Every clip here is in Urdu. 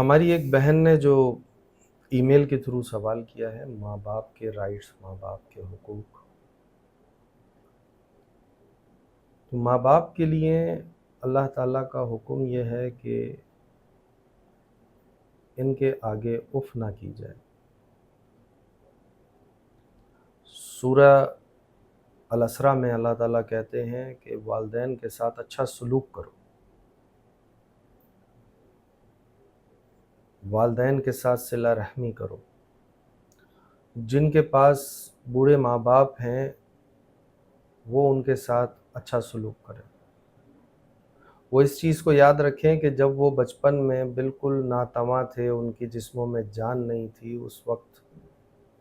ہماری ایک بہن نے جو ای میل کے تھرو سوال کیا ہے، ماں باپ کے رائٹس، ماں باپ کے حقوق. تو ماں باپ کے لیے اللہ تعالیٰ کا حکم یہ ہے کہ ان کے آگے اف نہ کی جائے. سورہ الاسراء میں اللہ تعالیٰ کہتے ہیں کہ والدین کے ساتھ اچھا سلوک کرو، والدین کے ساتھ صلہ رحمی کرو. جن کے پاس بوڑھے ماں باپ ہیں وہ ان کے ساتھ اچھا سلوک کریں. وہ اس چیز کو یاد رکھیں کہ جب وہ بچپن میں بالکل ناتواں تھے، ان کی جسموں میں جان نہیں تھی، اس وقت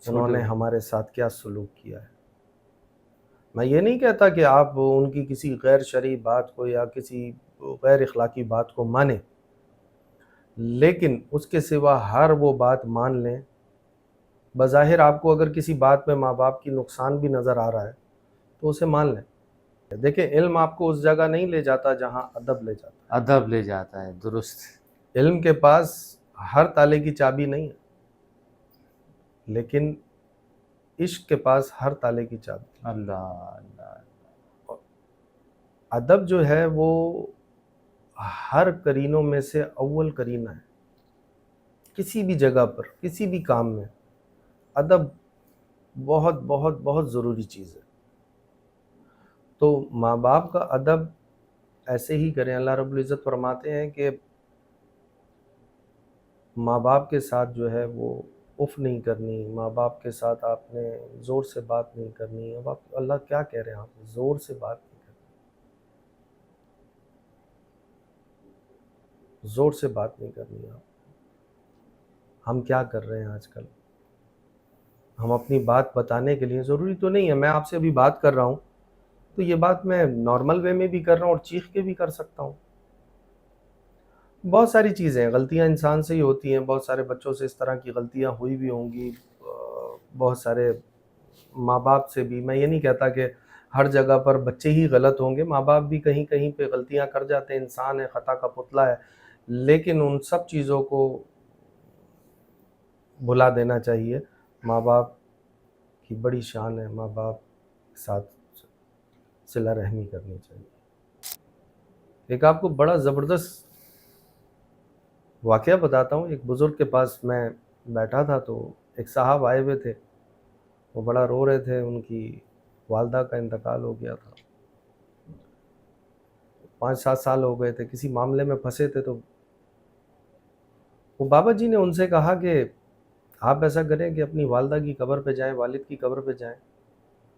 انہوں نے ہمارے ساتھ کیا سلوک کیا ہے. میں یہ نہیں کہتا کہ آپ ان کی کسی غیر شرعی بات کو یا کسی غیر اخلاقی بات کو مانیں، لیکن اس کے سوا ہر وہ بات مان لیں. بظاہر آپ کو اگر کسی بات میں ماں باپ کی نقصان بھی نظر آ رہا ہے تو اسے مان لیں. دیکھیں، علم آپ کو اس جگہ نہیں لے جاتا جہاں ادب لے جاتا ہے. ادب لے جاتا ہے، درست. علم کے پاس ہر تالے کی چابی نہیں ہے، لیکن عشق کے پاس ہر تالے کی چابی. اللہ اللہ. ادب جو ہے وہ ہر کرینوں میں سے اول کرینہ ہے. کسی بھی جگہ پر، کسی بھی کام میں ادب بہت بہت بہت ضروری چیز ہے. تو ماں باپ کا ادب ایسے ہی کریں. اللہ رب العزت فرماتے ہیں کہ ماں باپ کے ساتھ جو ہے وہ اف نہیں کرنی، ماں باپ کے ساتھ آپ نے زور سے بات نہیں کرنی. اب آپ اللہ کیا کہہ رہے ہیں؟ آپ زور سے بات نہیں کرنی، زور سے بات نہیں کرنی. ہم کیا کر رہے ہیں آج کل؟ ہم اپنی بات بتانے کے لیے، ضروری تو نہیں ہے میں آپ سے ابھی بات کر رہا ہوں تو یہ بات میں نارمل وے میں بھی کر رہا ہوں اور چیخ کے بھی کر سکتا ہوں. بہت ساری چیزیں، غلطیاں انسان سے ہی ہوتی ہیں. بہت سارے بچوں سے اس طرح کی غلطیاں ہوئی بھی ہوں گی، بہت سارے ماں باپ سے بھی. میں یہ نہیں کہتا کہ ہر جگہ پر بچے ہی غلط ہوں گے، ماں باپ بھی کہیں کہیں پہ غلطیاں کر جاتے ہیں. انسان ہے، خطا کا پتلا ہے. لیکن ان سب چیزوں کو بھلا دینا چاہیے. ماں باپ کی بڑی شان ہے، ماں باپ کے ساتھ صلہ رحمی کرنی چاہیے. ایک آپ کو بڑا زبردست واقعہ بتاتا ہوں. ایک بزرگ کے پاس میں بیٹھا تھا تو ایک صاحب آئے ہوئے تھے. وہ بڑا رو رہے تھے، ان کی والدہ کا انتقال ہو گیا تھا. 5-7 سال ہو گئے تھے، کسی معاملے میں پھنسے تھے. تو وہ بابا جی نے ان سے کہا کہ آپ ایسا کریں کہ اپنی والدہ کی قبر پہ جائیں، والد کی قبر پہ جائیں،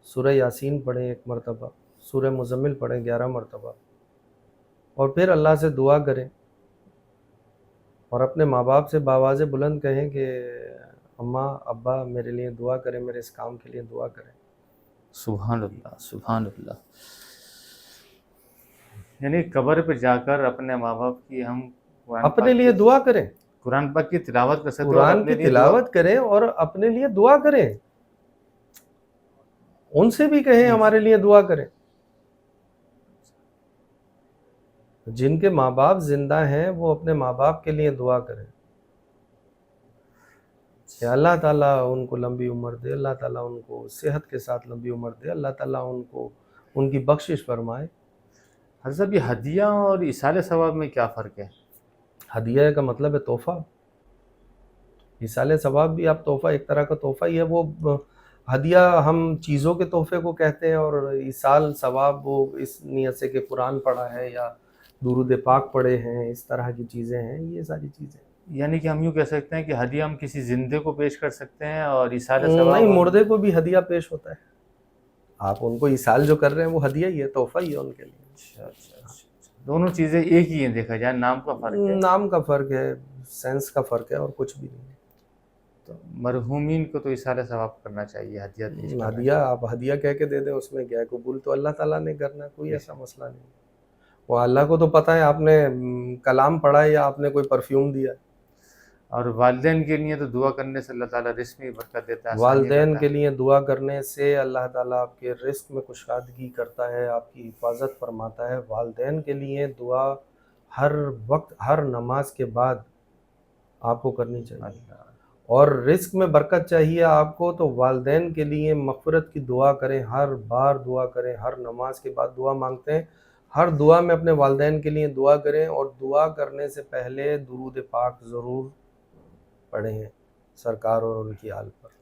سورہ یاسین پڑھیں 1 مرتبہ، سورہ مزمل پڑھیں 11 مرتبہ، اور پھر اللہ سے دعا کریں اور اپنے ماں باپ سے بآواز بلند کہیں کہ اماں ابا میرے لیے دعا کریں، میرے اس کام کے لیے دعا کریں. سبحان اللہ، سبحان اللہ. یعنی قبر پہ جا کر اپنے ماں باپ کی ہم اپنے لیے دعا کریں، قرآن پاک کی تلاوت کر سکتے اور قرآن اپنے کی لیے دعا. تلاوت کریں اور اپنے لیے دعا کریں. ان سے بھی کہیں ہمارے لیے دعا کریں. جن کے ماں باپ زندہ ہیں وہ اپنے ماں باپ کے لیے دعا کریں کہ اللہ تعالیٰ ان کو لمبی عمر دے، اللہ تعالیٰ ان کو صحت کے ساتھ لمبی عمر دے، اللہ تعالیٰ ان کو ان کی بخشش فرمائے. حضرت یہ ہدیہ اور ایصال ثواب میں کیا فرق ہے؟ ہدیہ کا مطلب ہے تحفہ. ایصال ثواب بھی آپ تحفہ، ایک طرح کا تحفہ ہی ہے. وہ ہدیہ ہم چیزوں کے تحفے کو کہتے ہیں، اور ایصال ثواب وہ اس نیت سے کہ قرآن پڑھا ہے یا درود پاک پڑھے ہیں، اس طرح کی چیزیں ہیں. یہ ساری چیزیں یعنی کہ ہم یوں کہہ سکتے ہیں کہ ہدیہ ہم کسی زندے کو پیش کر سکتے ہیں اور ایصال ثواب نہیں، ہم... مردے کو بھی ہدیہ پیش ہوتا ہے. آپ ان کو ایصال جو کر رہے ہیں وہ ہدیہ ہی ہے، تحفہ ہی ہے ان کے لیے. اچھا. دونوں چیزیں ایک ہی ہیں، دیکھا جائے نام کا فرق ہے. نام کا فرق ہے، سینس کا فرق ہے، اور کچھ بھی نہیں. تو مرحومین کو تو ایصال ثواب کرنا چاہیے، ہدیہ پیش کرنا ہدیہ آپ ہدیہ کہہ کے دے دیں، اس میں کیا ہے؟ قبول تو اللہ تعالیٰ نے کرنا، کوئی ایسا مسئلہ نہیں. وہ اللہ کو تو پتہ ہے آپ نے کلام پڑھا ہے یا آپ نے کوئی پرفیوم دیا. اور والدین کے لیے تو دعا کرنے سے اللہ تعالیٰ رزق میں برکت دیتا ہے، آسانیاں والدین کرتا کے ہے. لیے دعا کرنے سے اللہ تعالیٰ آپ کے رزق میں کشادگی کرتا ہے، آپ کی حفاظت فرماتا ہے. والدین کے لیے دعا ہر وقت، ہر نماز کے بعد آپ کو کرنی چاہیے. اللہ. اور رزق میں برکت چاہیے آپ کو تو والدین کے لیے مغفرت کی دعا کریں، ہر بار دعا کریں، ہر نماز کے بعد دعا مانگتے ہیں، ہر دعا میں اپنے والدین کے لیے دعا کریں، اور دعا کرنے سے پہلے درود پاک ضرور پڑھیں سرکار اور ان کی آل پر.